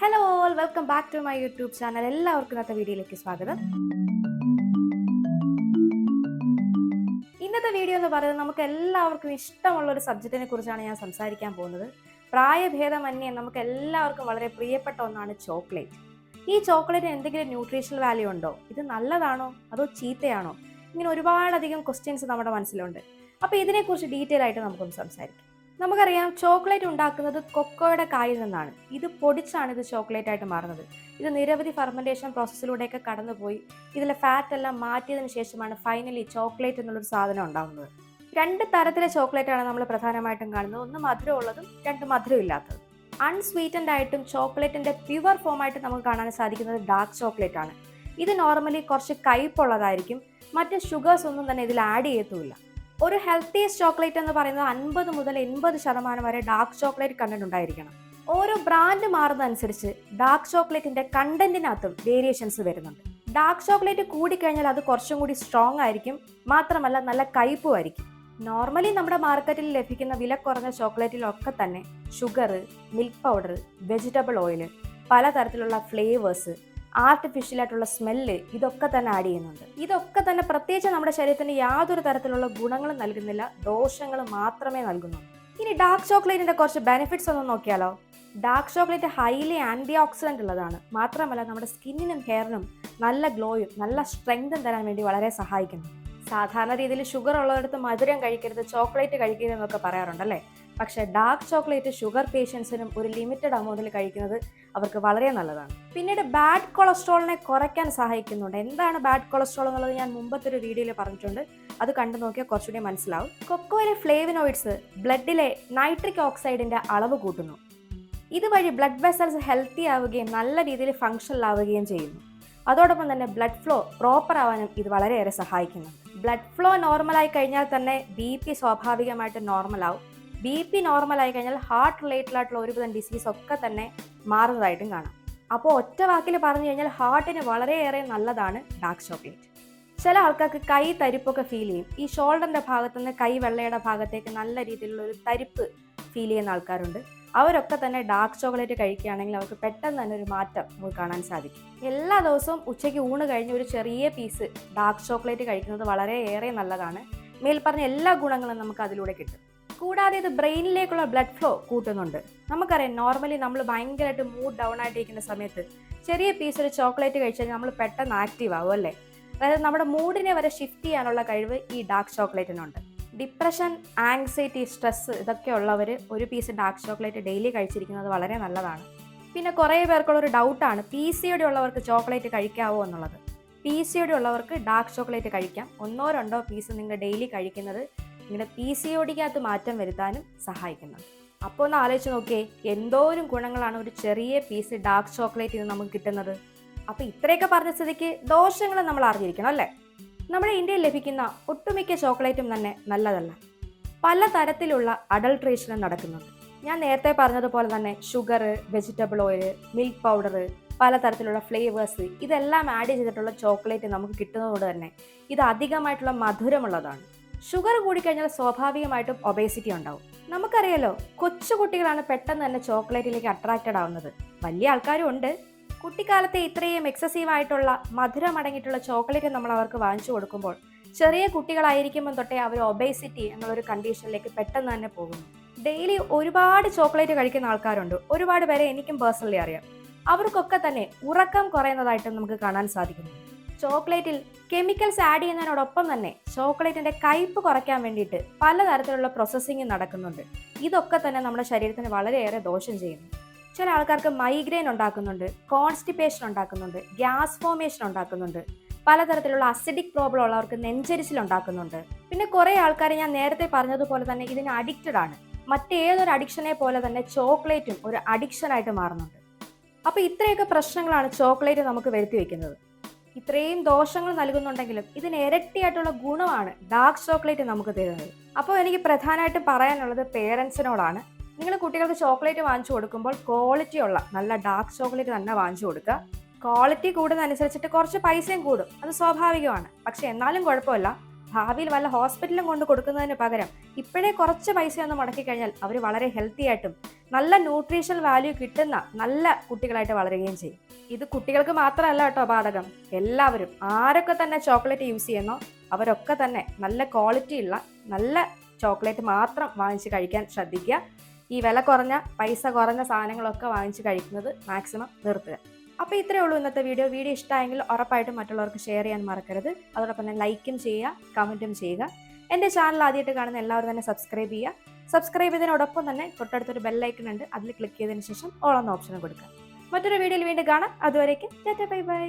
Hello all, welcome back to my YouTube channel. എല്ലാവർക്കും ഇന്നത്തെ വീഡിയോയിലേക്ക് സ്വാഗതം. ഇന്നത്തെ വീഡിയോ എന്ന് പറയുന്നത് നമുക്ക് എല്ലാവർക്കും ഇഷ്ടമുള്ള ഒരു സബ്ജക്റ്റിനെ കുറിച്ചാണ് ഞാൻ സംസാരിക്കാൻ പോകുന്നത്. പ്രായഭേദമന്യേ നമുക്ക് എല്ലാവർക്കും വളരെ പ്രിയപ്പെട്ട ഒന്നാണ് ചോക്ലേറ്റ്. ഈ ചോക്ലേറ്റിന് എന്തെങ്കിലും ന്യൂട്രീഷണൽ വാല്യൂ ഉണ്ടോ? ഇത് നല്ലതാണോ അതോ ചീത്തയാണോ? ഇങ്ങനെ ഒരുപാടധികം ക്വസ്റ്റ്യൻസ് നമ്മുടെ മനസ്സിലുണ്ട്. അപ്പോൾ ഇതിനെക്കുറിച്ച് ഡീറ്റെയിൽ ആയിട്ട് നമുക്കൊന്ന് സംസാരിക്കാം. നമുക്കറിയാം, ചോക്ലേറ്റ് ഉണ്ടാക്കുന്നത് കൊക്കോയുടെ കായിൽ നിന്നാണ്. ഇത് പൊടിച്ചാണ് ഇത് ചോക്ലേറ്റ് ആയിട്ട് മാറുന്നത്. ഇത് നിരവധി ഫെർമെന്റേഷൻ പ്രോസസ്സിലൂടെയൊക്കെ കടന്നുപോയി ഇതിലെ ഫാറ്റ് എല്ലാം മാറ്റിയതിനു ശേഷമാണ് ഫൈനലി ചോക്ലേറ്റ് എന്നുള്ളൊരു സാധനം ഉണ്ടാകുന്നത്. രണ്ട് തരത്തിലെ ചോക്ലേറ്റ് ആണ് നമ്മൾ പ്രധാനമായിട്ടും കാണുന്നത്. ഒന്ന് മധുരമുള്ളതും രണ്ട് മധുരം ഇല്ലാത്തതും. അൺസ്വീറ്റൻഡ് ആയിട്ടും ചോക്ലേറ്റിന്റെ പ്യുവർ ഫോം ആയിട്ട് നമുക്ക് കാണാൻ സാധിക്കുന്നത് ഡാർക്ക് ചോക്ലേറ്റ് ആണ്. ഇത് നോർമലി കുറച്ച് കയ്പുള്ളതായിരിക്കും. മറ്റ് ഷുഗേഴ്സ് ഒന്നും തന്നെ ഇതിൽ ആഡ് ചെയ്യത്തുമില്ല. ഒരു ഹെൽത്തിയസ്റ്റ് ചോക്ലേറ്റ് എന്ന് പറയുന്നത് 50 മുതൽ 80% വരെ ഡാർക്ക് ചോക്ലേറ്റ് കണ്ടന്റ് ഉണ്ടായിരിക്കണം. ഓരോ ബ്രാൻഡ് മാറുന്നതനുസരിച്ച് ഡാർക്ക് ചോക്ലേറ്റിന്റെ കണ്ടന്റിനകത്തും വേരിയേഷൻസ് വരുന്നുണ്ട്. ഡാർക്ക് ചോക്ലേറ്റ് കൂടിക്കഴിഞ്ഞാൽ അത് കുറച്ചും കൂടി സ്ട്രോങ് ആയിരിക്കും. മാത്രമല്ല നല്ല കയ്പും ആയിരിക്കും. നോർമലി നമ്മുടെ മാർക്കറ്റിൽ ലഭിക്കുന്ന വില കുറഞ്ഞ ചോക്ലേറ്റിലൊക്കെ തന്നെ sugar, milk powder, vegetable oil, പലതരത്തിലുള്ള ഫ്ലേവേഴ്സ്, ആർട്ടിഫിഷ്യൽ ആയിട്ടുള്ള സ്മെല്ല്, ഇതൊക്കെ തന്നെ ആഡ് ചെയ്യുന്നുണ്ട്. ഇതൊക്കെ തന്നെ പ്രത്യേകിച്ച് നമ്മുടെ ശരീരത്തിന് യാതൊരു തരത്തിലുള്ള ഗുണങ്ങളും നൽകുന്നില്ല, ദോഷങ്ങൾ മാത്രമേ നൽകുന്നുള്ളൂ. ഇനി ഡാർക്ക് ചോക്ലേറ്റിന്റെ കുറച്ച് ബെനിഫിറ്റ്സ് ഒന്ന് നോക്കിയാലോ. Dark chocolate highly antioxidant ഉള്ളതാണ്. മാത്രമല്ല നമ്മുടെ സ്കിന്നിനും ഹെയറിനും നല്ല ഗ്ലോയും നല്ല സ്ട്രെങ്തും തരാൻ വേണ്ടി വളരെ സഹായിക്കുന്നു. സാധാരണ രീതിയിൽ ഷുഗർ ഉള്ളവരടുത്ത് മധുരം കഴിക്കരുത്, ചോക്ലേറ്റ് കഴിക്കരുത് എന്നൊക്കെ പറയാറുണ്ടല്ലേ. പക്ഷേ ഡാർക്ക് ചോക്ലേറ്റ് ഷുഗർ പേഷ്യൻസിനും ഒരു ലിമിറ്റഡ് അമൗണ്ടിൽ കഴിക്കുന്നത് അവർക്ക് വളരെ നല്ലതാണ്. പിന്നീട് ബാഡ് കൊളസ്ട്രോളിനെ കുറയ്ക്കാൻ സഹായിക്കുന്നുണ്ട്. എന്താണ് ബാഡ് കൊളസ്ട്രോൾ എന്നുള്ളത് ഞാൻ മുമ്പത്തെ ഒരു വീഡിയോയിൽ പറഞ്ഞിട്ടുണ്ട്. അത് കണ്ടു നോക്കിയാൽ കുറച്ചുകൂടി മനസ്സിലാവും. കൊക്കോയിലെ ഫ്ലേവനോയിഡ്സ് ബ്ലഡിലെ നൈട്രിക് ഓക്സൈഡിന്റെ അളവ് കൂട്ടുന്നു. ഇതുവഴി ബ്ലഡ് വെസൽസ് ഹെൽത്തി ആവുകയും നല്ല രീതിയിൽ ഫങ്ഷണൽ ആവുകയും ചെയ്യുന്നു. അതോടൊപ്പം തന്നെ ബ്ലഡ് ഫ്ലോ പ്രോപ്പർ ആവാനും ഇത് വളരെയേറെ സഹായിക്കുന്നു. ബ്ലഡ് ഫ്ലോ നോർമലായി കഴിഞ്ഞാൽ തന്നെ BP സ്വാഭാവികമായിട്ട് നോർമലാവും. BP നോർമലായി കഴിഞ്ഞാൽ ഹാർട്ട് റിലേറ്റഡ് ആയിട്ടുള്ള ഒരുവിധം ഡിസീസ് ഒക്കെ തന്നെ മാറുന്നതായിട്ടും കാണാം. അപ്പോൾ ഒറ്റ വാക്കിൽ പറഞ്ഞു കഴിഞ്ഞാൽ ഹാർട്ടിന് വളരെയേറെ നല്ലതാണ് ഡാർക്ക് ചോക്ലേറ്റ്. ചില ആൾക്കാർക്ക് കൈ തരിപ്പൊക്കെ ഫീൽ ചെയ്യും. ഈ ഷോൾഡറിന്റെ ഭാഗത്തുനിന്ന് കൈ വെള്ളയുടെ ഭാഗത്തേക്ക് നല്ല രീതിയിലുള്ള ഒരു തരിപ്പ് ഫീൽ ചെയ്യുന്ന ആൾക്കാരുണ്ട്. അവരൊക്കെ തന്നെ ഡാർക്ക് ചോക്ലേറ്റ് കഴിക്കുകയാണെങ്കിൽ അവർക്ക് പെട്ടെന്ന് തന്നെ ഒരു മാറ്റം നമുക്ക് കാണാൻ സാധിക്കും. എല്ലാ ദിവസവും ഉച്ചയ്ക്ക് ഊണ് കഴിഞ്ഞ് ഒരു ചെറിയ പീസ് ഡാർക്ക് ചോക്ലേറ്റ് കഴിക്കുന്നത് വളരെയേറെ നല്ലതാണ്. മേൽപ്പറഞ്ഞ എല്ലാ ഗുണങ്ങളും നമുക്ക് അതിലൂടെ കിട്ടും. കൂടാതെ ഇത് ബ്രെയിനിലേക്കുള്ള ബ്ലഡ് ഫ്ലോ കൂട്ടുന്നുണ്ട്. നമുക്കറിയാം, നോർമലി നമ്മൾ ഭയങ്കരമായിട്ട് മൂഡ് ഡൗൺ ആയിട്ടിരിക്കുന്ന സമയത്ത് ചെറിയ പീസ് ഒരു ചോക്ലേറ്റ് കഴിച്ചാൽ നമ്മൾ പെട്ടെന്ന് ആക്റ്റീവ് ആവും അല്ലേ. അതായത് നമ്മുടെ മൂഡിനെ വരെ ഷിഫ്റ്റ് ചെയ്യാനുള്ള കഴിവ് ഈ ഡാർക്ക് ചോക്ലേറ്റിനുണ്ട്. ഡിപ്രഷൻ, ആങ്സൈറ്റി, സ്ട്രെസ് ഇതൊക്കെ ഉള്ളവർ ഒരു പീസ് ഡാർക്ക് ചോക്ലേറ്റ് ഡെയിലി കഴിച്ചിരിക്കുന്നത് വളരെ നല്ലതാണ്. പിന്നെ കുറേ പേർക്കുള്ളൊരു ഡൗട്ടാണ് PCOD ഉള്ളവർക്ക് ചോക്ലേറ്റ് കഴിക്കാവോ എന്നുള്ളത്. PCOD ഉള്ളവർക്ക് ഡാർക്ക് ചോക്ലേറ്റ് കഴിക്കാം. 1-2 പീസ് നിങ്ങൾ ഡെയിലി കഴിക്കുന്നത് നിങ്ങളുടെ PCODക്കകത്ത് മാറ്റം വരുത്താനും സഹായിക്കുന്നുണ്ട്. അപ്പോൾ ഒന്ന് ആലോചിച്ച് നോക്കിയേ, എന്തോരം ഗുണങ്ങളാണ് ഒരു ചെറിയ പീസ് ഡാർക്ക് ചോക്ലേറ്റിൽ നിന്ന് നമുക്ക് കിട്ടുന്നത്. അപ്പോൾ ഇത്രയൊക്കെ പറഞ്ഞ സ്ഥിതിക്ക് ദോഷങ്ങൾ നമ്മൾ അറിഞ്ഞിരിക്കണം അല്ലേ. നമ്മുടെ ഇന്ത്യയിൽ ലഭിക്കുന്ന ഒട്ടുമിക്ക ചോക്ലേറ്റും തന്നെ നല്ലതല്ല. പല തരത്തിലുള്ള അഡൾട്രേഷനും നടക്കുന്നുണ്ട്. ഞാൻ നേരത്തെ പറഞ്ഞതുപോലെ തന്നെ sugar, vegetable oil, milk powder, പലതരത്തിലുള്ള ഫ്ലേവേഴ്സ്, ഇതെല്ലാം ആഡ് ചെയ്തിട്ടുള്ള ചോക്ലേറ്റ് നമുക്ക് കിട്ടുന്നതുകൊണ്ട് തന്നെ ഇത് അധികമായിട്ടുള്ള മധുരമുള്ളതാണ്. ഷുഗർ കൂടിക്കഴിഞ്ഞാൽ സ്വാഭാവികമായിട്ടും ഒബേസിറ്റി ഉണ്ടാവും. നമുക്കറിയാലോ, കൊച്ചു കുട്ടികളാണ് പെട്ടെന്ന് തന്നെ ചോക്ലേറ്റിലേക്ക് അട്രാക്റ്റഡ് ആവുന്നത്. വലിയ ആൾക്കാരും ഉണ്ട്. കുട്ടിക്കാലത്തെ ഇത്രയും എക്സസീവ് ആയിട്ടുള്ള മധുരം അടങ്ങിയിട്ടുള്ള ചോക്ലേറ്റ് നമ്മൾ അവർക്ക് വാങ്ങിച്ചു കൊടുക്കുമ്പോൾ ചെറിയ കുട്ടികളായിരിക്കുമ്പോൾ തൊട്ടേ അവർ ഒബേസിറ്റി എന്നുള്ളൊരു കണ്ടീഷനിലേക്ക് പെട്ടെന്ന് തന്നെ പോകുന്നു. ഡെയിലി ഒരുപാട് ചോക്ലേറ്റ് കഴിക്കുന്ന ആൾക്കാരുണ്ട്. ഒരുപാട് പേരെ എനിക്കും പേഴ്സണലി അറിയാം. അവർക്കൊക്കെ തന്നെ ഉറക്കം കുറയുന്നതായിട്ടും നമുക്ക് കാണാൻ സാധിക്കുന്നു. ചോക്ലേറ്റിൽ കെമിക്കൽസ് ആഡ് ചെയ്യുന്നതിനോടൊപ്പം തന്നെ ചോക്ലേറ്റിന്റെ കയ്പ് കുറയ്ക്കാൻ വേണ്ടിയിട്ട് പലതരത്തിലുള്ള പ്രോസസ്സിങ് നടക്കുന്നുണ്ട്. ഇതൊക്കെ തന്നെ നമ്മുടെ ശരീരത്തിന് വളരെയേറെ ദോഷം ചെയ്യുന്നു. ചില ആൾക്കാർക്ക് മൈഗ്രെയിൻ ഉണ്ടാക്കുന്നുണ്ട്, കോൺസ്റ്റിപ്പേഷൻ ഉണ്ടാക്കുന്നുണ്ട്, ഗ്യാസ് ഫോർമേഷൻ ഉണ്ടാക്കുന്നുണ്ട്, പലതരത്തിലുള്ള അസിഡിക് പ്രോബ്ലം ഉള്ളവർക്ക് നെഞ്ചരിച്ചിൽ ഉണ്ടാക്കുന്നുണ്ട്. പിന്നെ കുറേ ആൾക്കാർ ഞാൻ നേരത്തെ പറഞ്ഞതുപോലെ തന്നെ ഇതിന് അഡിക്റ്റഡ് ആണ്. മറ്റേതൊരു അഡിക്ഷനെ പോലെ തന്നെ ചോക്ലേറ്റും ഒരു അഡിക്ഷനായിട്ട് മാറുന്നുണ്ട്. അപ്പോൾ ഇത്രയൊക്കെ പ്രശ്നങ്ങളാണ് ചോക്ലേറ്റ് നമുക്ക് വരുത്തി വയ്ക്കുന്നത്. ഇത്രയും ദോഷങ്ങൾ നൽകുന്നുണ്ടെങ്കിലും ഇതിന് ഇരട്ടിയായിട്ടുള്ള ഗുണമാണ് ഡാർക്ക് ചോക്ലേറ്റ് നമുക്ക് തരുന്നത്. അപ്പോൾ എനിക്ക് പ്രധാനമായിട്ടും പറയാനുള്ളത് പേരൻസിനോടാണ്. നിങ്ങൾ കുട്ടികൾക്ക് ചോക്ലേറ്റ് വാങ്ങിച്ചു കൊടുക്കുമ്പോൾ ക്വാളിറ്റി ഉള്ള നല്ല ഡാർക്ക് ചോക്ലേറ്റ് തന്നെ വാങ്ങിച്ചു കൊടുക്കുക. ക്വാളിറ്റി കൂടുന്നതനുസരിച്ചിട്ട് കുറച്ച് പൈസയും കൂടും, അത് സ്വാഭാവികമാണ്. പക്ഷെ എന്നാലും കുഴപ്പമില്ല, ഭാവിയിൽ വല്ല ഹോസ്പിറ്റലും കൊണ്ട് കൊടുക്കുന്നതിന് പകരം ഇപ്പോഴേ കുറച്ച് പൈസയൊന്നും മുടക്കി കഴിഞ്ഞാൽ അവർ വളരെ ഹെൽത്തി ആയിട്ടും നല്ല ന്യൂട്രീഷണൽ വാല്യൂ കിട്ടുന്ന നല്ല കുട്ടികളായിട്ട് വളരുകയും ചെയ്യും. ഇത് കുട്ടികൾക്ക് മാത്രമല്ല കേട്ടോ ബാധകം. എല്ലാവരും ആരൊക്കെ തന്നെ ചോക്ലേറ്റ് യൂസ് ചെയ്യുന്നോ അവരൊക്കെ തന്നെ നല്ല ക്വാളിറ്റി ഉള്ള നല്ല ചോക്ലേറ്റ് മാത്രം വാങ്ങിച്ച് കഴിക്കാൻ ശ്രദ്ധിക്കുക. ഈ വില കുറഞ്ഞ പൈസ കുറഞ്ഞ സാധനങ്ങളൊക്കെ വാങ്ങിച്ച് കഴിക്കുന്നത് മാക്സിമം നിർത്തുക. അപ്പോൾ ഇത്രയേ ഉള്ളൂ ഇന്നത്തെ വീഡിയോ. വീഡിയോ ഇഷ്ടമായെങ്കിൽ ഉറപ്പായിട്ടും മറ്റുള്ളവർക്ക് ഷെയർ ചെയ്യാൻ മറക്കരുത്. അതോടൊപ്പം തന്നെ ലൈക്കും ചെയ്യുക, കമൻറ്റും ചെയ്യുക. എൻ്റെ ചാനൽ ആദ്യമായിട്ട് കാണുന്ന എല്ലാവരും തന്നെ സബ്സ്ക്രൈബ് ചെയ്യുക. സബ്സ്ക്രൈബ് ചെയ്തതിനോടൊപ്പം തന്നെ തൊട്ടടുത്തൊരു ബെല്ലൈക്കൺ ഉണ്ട്, അതിൽ ക്ലിക്ക് ചെയ്തതിന് ശേഷം ഓൾ എന്ന ഓപ്ഷനും കൊടുക്കുക. മറ്റൊരു വീഡിയോയിൽ വീണ്ടും കാണാം. അതുവരേക്കും ടാറ്റാ ബൈ ബൈ.